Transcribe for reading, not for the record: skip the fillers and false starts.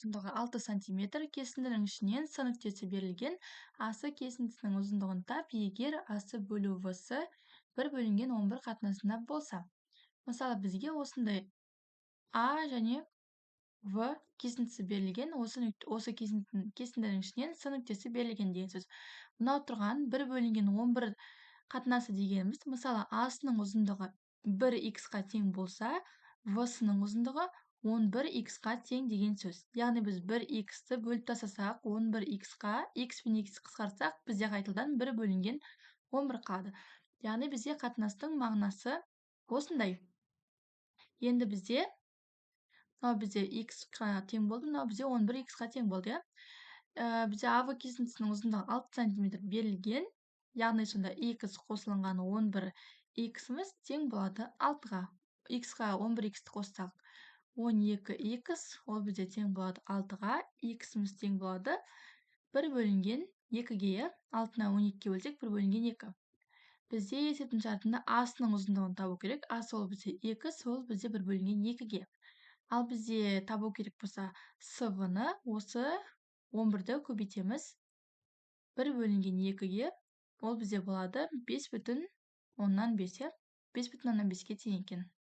ұзындығы 6 см, кесіндінің ішінен с нүктесі берілген, асы кесіндісінің ұзындығын тап, егер асы бөлу вс 1 бөлінген 11 қатынасында болса. Мысалы, бізге осындай а және в кесіндісі берілген, осы кесіндінің ішінен с нүктесі берілген деген сөз. Мынау тұрған 1 бөлінген 11 қатынасы дегеніміз, мысалы, а-сының ұзындығы 1х-қа тең болса, в-сының ұзындығы 11х-қа тең деген сөз. Яғни біз 1х-ті бөліп тастасақ, 11х-қа х пен х қысқартсақ, бізде қайтадан 1 бөлінген 11 қалады. Яғни бізде қатынастың мағынасы осындай. Енді бізде х-қа тең болды, мынау бізде 11х-қа тең болды, иә. Бізде АВ кесіндісінің ұзындығы 6 см берілген, яғни сонда х қосылынған 11х-іміз тең болады 6-ға. х-ға 11х-ті қоссақ 12х, ол бізде тең болады 6-ға, х-іміз тең болады 1 бөлінген 2-ге, иә. 6-ны 12-ге бөлсек 1 бөлінген 2. Бізде есептің шартында а-сының ұзындығын табу керек. А-сы ол бізде х, ол бізде 1 бөлінген 2-ге. Ал бізде табу керек болса, СВ-ны осы 11-ді көбейтеміз 1 бөлінген 2-ге, ол бізде болады 5,5, иә. 5,5-ке тең екен.